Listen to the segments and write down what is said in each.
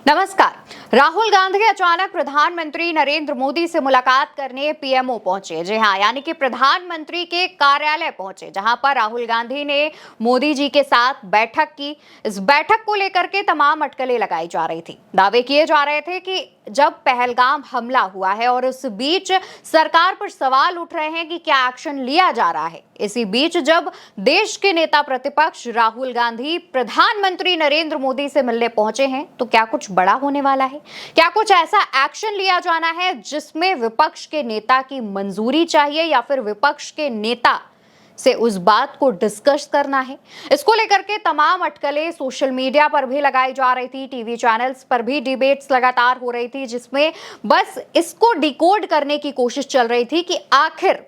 नमस्कार। राहुल गांधी अचानक प्रधानमंत्री नरेंद्र मोदी से मुलाकात करने पीएमओ पहुंचे। जी हां, यानी कि प्रधानमंत्री के कार्यालय पहुंचे, जहां पर राहुल गांधी ने मोदी जी के साथ बैठक की। इस बैठक को लेकर के तमाम अटकलें लगाई जा रही थी। दावे किए जा रहे थे कि जब पहलगाम हमला हुआ है और उस बीच सरकार पर सवाल उठ रहे हैं कि क्या एक्शन लिया जा रहा है। इसी बीच जब देश के नेता प्रतिपक्ष राहुल गांधी प्रधानमंत्री नरेंद्र मोदी से मिलने पहुंचे हैं, तो क्या कुछ बड़ा होने वाला है? क्या कुछ ऐसा एक्शन लिया जाना है जिसमें विपक्ष के नेता की मंजूरी चाहिए या फिर विपक्ष के नेता से उस बात को डिस्कस करना है? इसको लेकर के तमाम अटकलें सोशल मीडिया पर भी लगाई जा रही थी, टीवी चैनल्स पर भी डिबेट्स लगातार हो रही थी, जिसमें बस इसको डिकोड करने की कोशिश चल रही थी कि आखिर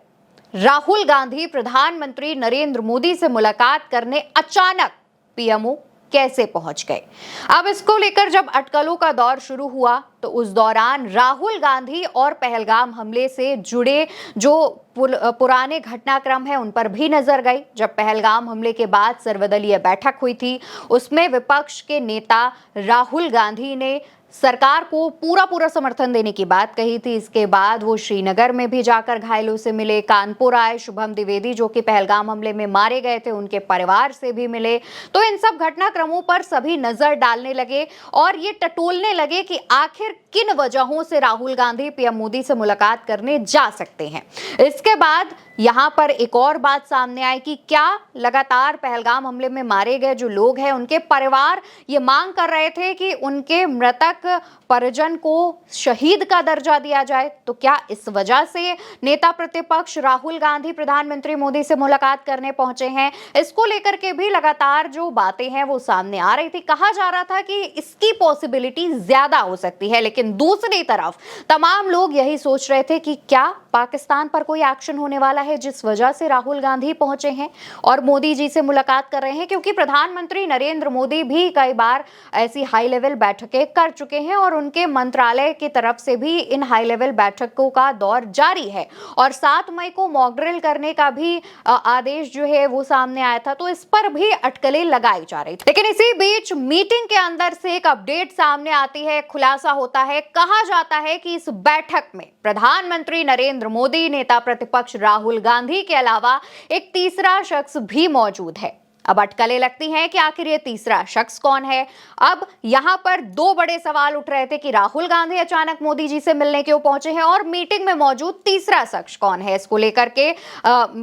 राहुल गांधी प्रधानमंत्री नरेंद्र मोदी से मुलाकात करने अचानक पीएमओ कैसे पहुंच गए। अब इसको लेकर जब अटकलों का दौर शुरू हुआ तो उस दौरान राहुल गांधी और पहलगाम हमले से जुड़े जो पुराने घटनाक्रम है उन पर भी नजर गई। जब पहलगाम हमले के बाद सर्वदलीय बैठक हुई थी, उसमें विपक्ष के नेता राहुल गांधी ने सरकार को पूरा समर्थन देने की बात कही थी। इसके बाद वो श्रीनगर में भी जाकर घायलों से मिले, कानपुर आए, शुभम द्विवेदी जो कि पहलगाम हमले में मारे गए थे उनके परिवार से भी मिले। तो इन सब घटनाक्रमों पर सभी नजर डालने लगे और ये टटोलने लगे कि आखिर किन वजहों से राहुल गांधी पीएम मोदी से मुलाकात करने जा सकते हैं। इसके बाद यहां पर एक और बात सामने आई कि क्या लगातार पहलगाम हमले में मारे गए जो लोग हैं उनके परिवार ये मांग कर रहे थे कि उनके मृतक परिजन को शहीद का दर्जा दिया जाए। तो क्या इस वजह से नेता प्रतिपक्ष राहुल गांधी प्रधानमंत्री मोदी से मुलाकात करने पहुंचे हैं? इसको लेकर के भी लगातार जो बातें हैं वो सामने आ रही थी। कहा जा रहा था कि इसकी पॉसिबिलिटी ज्यादा हो सकती है, लेकिन दूसरी तरफ तमाम लोग यही सोच रहे थे कि क्या पाकिस्तान पर कोई एक्शन होने वाला है जिस वजह से राहुल गांधी पहुंचे हैं और मोदी जी से मुलाकात कर रहे हैं, क्योंकि प्रधानमंत्री नरेंद्र मोदी भी कई बार ऐसी हाई लेवल बैठकें कर चुके हैं और उनके मंत्रालय की तरफ से भी इन हाई लेवल बैठकों का दौर जारी है और 7 मई को मॉक ड्रिल करने का भी आदेश जो है वो सामने आया था। तो इस पर भी अटकलें लगाई जा रही थी। लेकिन इसी बीच मीटिंग के अंदर से एक अपडेट सामने आती है, खुलासा होता है। कहा जाता है कि इस बैठक में प्रधानमंत्री नरेंद्र मोदी, नेता प्रतिपक्ष राहुल गांधी के अलावा एक तीसरा शख्स भी मौजूद है। अब अटकलें लगती हैं कि आखिर ये तीसरा शख्स कौन है। अब यहां पर 2 बड़े सवाल उठ रहे थे कि राहुल गांधी अचानक मोदी जी से मिलने क्यों पहुंचे हैं और मीटिंग में मौजूद तीसरा शख्स कौन है। इसको लेकर के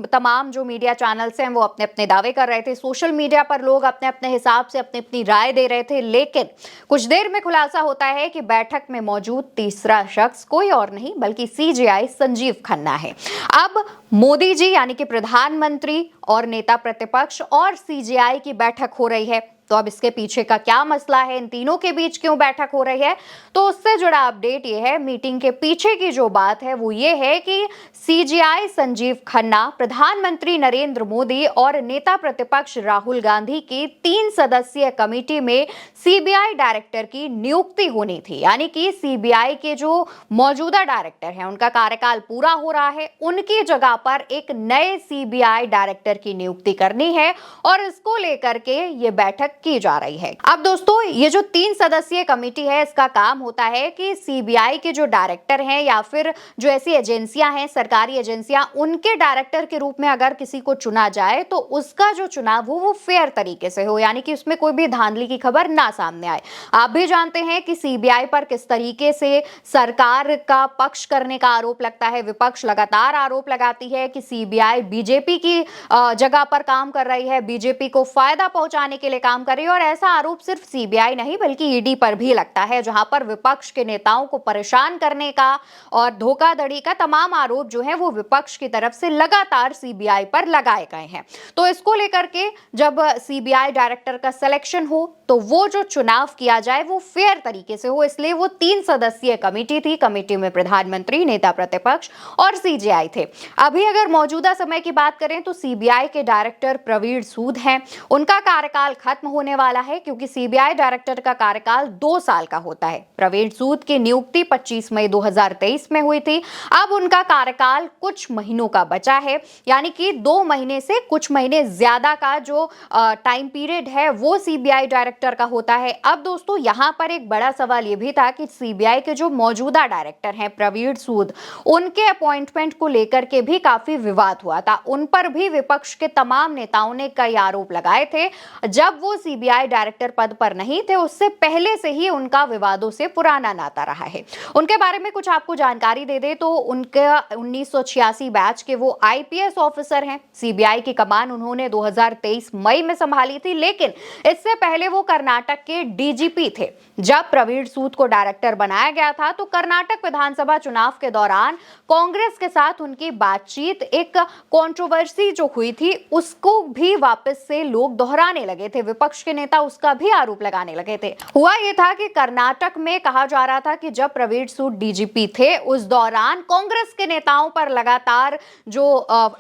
तमाम जो मीडिया चैनल्स हैं वो अपने अपने दावे कर रहे थे। सोशल मीडिया पर लोग अपने अपने हिसाब से अपनी अपनी राय दे रहे थे, लेकिन कुछ देर में खुलासा होता है कि बैठक में मौजूद तीसरा शख्स कोई और नहीं बल्कि सीजेआई संजीव खन्ना है। अब मोदी जी यानी कि प्रधानमंत्री और नेता प्रतिपक्ष और सीजेआई की बैठक हो रही है। तो अब इसके पीछे का क्या मसला है, इन तीनों के बीच क्यों बैठक हो रही है, तो उससे जुड़ा अपडेट ये है। मीटिंग के पीछे की जो बात है वो ये है कि सीजेआई संजीव खन्ना, प्रधानमंत्री नरेंद्र मोदी और नेता प्रतिपक्ष राहुल गांधी की 3 सदस्यीय कमेटी में सीबीआई डायरेक्टर की नियुक्ति होनी थी। यानी कि सीबीआई के जो मौजूदा डायरेक्टर हैं उनका कार्यकाल पूरा हो रहा है, उनकी जगह पर एक नए सीबीआई डायरेक्टर की नियुक्ति करनी है और इसको लेकर के ये बैठक की जा रही है। अब दोस्तों, ये जो 3 सदस्यीय कमेटी है इसका काम होता है कि सीबीआई के जो डायरेक्टर हैं या फिर जो ऐसी एजेंसियां हैं, सरकारी एजेंसियां, उनके डायरेक्टर के रूप में अगर किसी को चुना जाए तो उसका जो चुनाव हो वो फेयर तरीके से हो, यानी कि उसमें कोई भी धांधली की खबर ना सामने आए। आप भी जानते हैं कि सीबीआई पर किस तरीके से सरकार का पक्ष करने का आरोप लगता है। विपक्ष लगातार आरोप लगाती है कि सीबीआई बीजेपी की जगह पर काम कर रही है, बीजेपी को फायदा पहुंचाने के लिए काम कर रही है। और ऐसा आरोप सिर्फ सीबीआई नहीं बल्कि ईडी पर भी लगता है, जहां पर विपक्ष के नेताओं को परेशान करने का और धोखाधड़ी का तमाम आरोप जो है वो विपक्ष की तरफ से लगातार सीबीआई पर लगाए गए हैं। तो इसको लेकर के जब सीबीआई डायरेक्टर का सिलेक्शन हो तो वो जो चुनाव किया जाए वो फेयर तरीके से हो, इसलिए वो 3 सदस्यीय कमेटी थी। कमेटी में प्रधानमंत्री, नेता प्रतिपक्ष और सीजेआई थे। अभी अगर मौजूदा समय की बात करें तो सीबीआई के डायरेक्टर प्रवीण सूद हैं, उनका कार्यकाल खत्म होने वाला है, क्योंकि सीबीआई डायरेक्टर का कार्यकाल 2 साल का होता है। प्रवीण सूद की नियुक्ति 25 मई 2023 में हुई थी। अब उनका कार्यकाल कुछ महीनों का बचा है, यानी कि 2 महीने से कुछ महीने ज्यादा का जो टाइम पीरियड है वो सीबीआई डायरेक्टर का होता है। अब दोस्तों यहां पर एक बड़ा सवाल यह भी था कि सीबीआई के जो मौजूदा डायरेक्टर हैं प्रवीण सूद, उनके अपॉइंटमेंट को लेकर के भी काफी विवाद हुआ था। उन पर भी विपक्ष के तमाम नेताओं ने कई आरोप लगाए थे। जब वो सीबीआई डायरेक्टर पद पर नहीं थे, उससे पहले से ही उनका विवादों से पुराना नाता रहा है। उनके बारे में कुछ आपको जानकारी दे दे तो उनके 1986 बैच के वो आईपीएस ऑफिसर हैं। सीबीआई की कमान उन्होंने 2023 मई में संभाली थी, लेकिन इससे पहले वो कर्नाटक के डीजीपी थे। जब प्रवीण सूद को डायरेक्टर बनाया गया था तो कर्नाटक विधानसभा चुनाव के दौरान कांग्रेस के साथ उनकी बातचीत, एक कंट्रोवर्सी जो हुई थी, उसको भी वापस से लोग दोहराने लगे थे। विपक्ष के नेता उसका भी आरोप लगाने लगे थे। हुआ यह था कि कर्नाटक में कहा जा रहा था कि जब प्रवीण सूद डीजीपी थे, उस दौरान कांग्रेस के नेताओं पर लगातार जो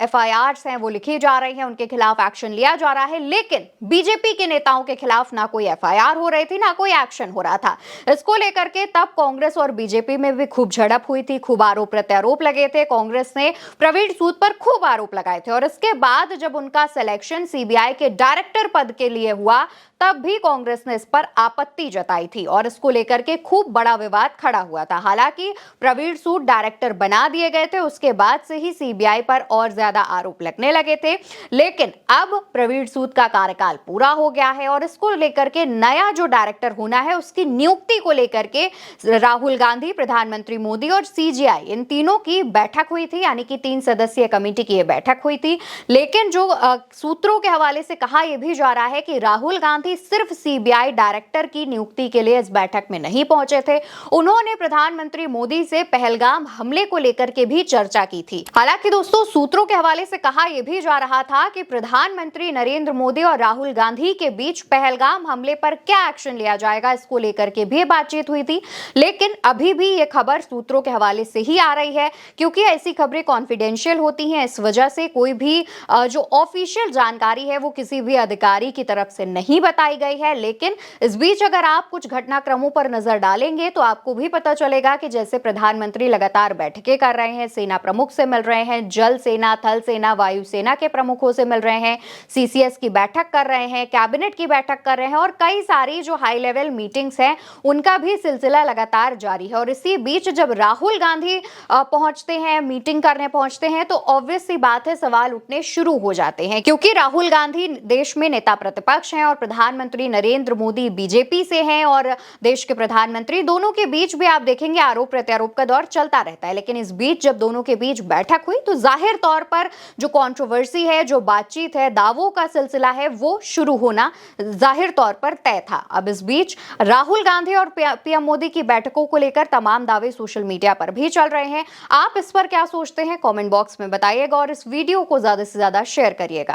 एफआईआर्स हैं वो लिखी जा रही हैं, उनके खिलाफ एक्शन लिया जा रहा है, लेकिन बीजेपी के नेताओं के खिलाफ ना कोई एफआईआर हो रही थी, ना कोई एक्शन हो रहा था। इसको लेकर के तब कांग्रेस और बीजेपी में भी खूब झड़प हुई थी, खूब आरोप प्रत्यारोप लगे थे। कांग्रेस ने प्रवीण सूद पर खूब आरोप लगाए थे और इसके बाद जब उनका सिलेक्शन सीबीआई के डायरेक्टर पद के लिए हुआ, तब भी कांग्रेस ने इस पर आपत्ति जताई थी और इसको लेकर के खूब बड़ा विवाद खड़ा हुआ था। हालांकि प्रवीण सूद डायरेक्टर बना दिए गए थे, उसके बाद से ही सीबीआई पर और ज्यादा आरोप लगने लगे थे, लेकिन अब प्रवीण सूद का कार्यकाल पूरा हो गया है और इसको लेकर के नया जो डायरेक्टर होना है उसकी नियुक्ति को लेकर के राहुल गांधी, प्रधानमंत्री मोदी और सीजीआई, इन तीनों की बैठक हुई थी, यानी कि 3 सदस्यीय कमेटी की यह बैठक हुई थी। लेकिन जो सूत्रों के हवाले से कहा यह भी जा रहा है कि राहुल गांधी सिर्फ सीबीआई डायरेक्टर की नियुक्ति के लिए इस बैठक में नहीं पहुंचे थे, उन्होंने प्रधानमंत्री मोदी से पहलगाम हमले को लेकर के भी चर्चा की थी। हालांकि दोस्तों सूत्रों के हवाले से कहा यह भी जा रहा था कि प्रधानमंत्री नरेंद्र मोदी और राहुल गांधी के बीच पहलगाम हमले पर क्या एक्शन लिया जाएगा, इसको लेकर के भी बातचीत हुई थी। लेकिन अभी भी यह खबर सूत्रों के हवाले से ही आ रही है, क्योंकि ऐसी खबरें कॉन्फिडेंशियल होती हैं। इस वजह से कोई भी जो ऑफिशियल जानकारी है वो किसी भी अधिकारी की तरफ से नहीं बताई गई है। लेकिन इस बीच अगर आप कुछ घटनाक्रमों पर नजर डालेंगे तो आपको भी पता चलेगा कि जैसे प्रधानमंत्री लगातार बैठकें कर रहे हैं, सेना प्रमुख से मिल रहे हैं, जल सेना, थल सेना, वायु सेना के प्रमुखों से मिल रहे हैं, सीसीएस की बैठक कर रहे हैं, कैबिनेट की बैठक कर रहे हैं और कई सारी जो हाई लेवल मीटिंग्स हैं उनका भी सिलसिला लगातार जारी है। और इसी बीच जब राहुल गांधी पहुंचते हैं, मीटिंग करने पहुंचते हैं, तो ऑब्वियस सी बात है सवाल उठने शुरू हो जाते हैं, क्योंकि राहुल गांधी देश में नेता प्रतिपक्ष हैं और प्रधानमंत्री नरेंद्र मोदी बीजेपी से हैं और देश के प्रधानमंत्री, दोनों के बीच भी आप देखेंगे आरोप प्रत्यारोप का दौर चलता रहता है। लेकिन इस बीच जब दोनों के बीच बैठक हुई तो जाहिर तौर पर जो कंट्रोवर्सी है, जो बातचीत है, दावों का सिलसिला है, वो शुरू होना जाहिर तौर पर तय था। अब इस बीच राहुल गांधी और पीएम मोदी की बैठकों को लेकर तमाम दावे सोशल मीडिया पर भी चल रहे हैं। आप इस पर क्या सोचते हैं, कमेंट बॉक्स में बताइएगा और इस वीडियो को ज्यादा से ज्यादा शेयर करिएगा।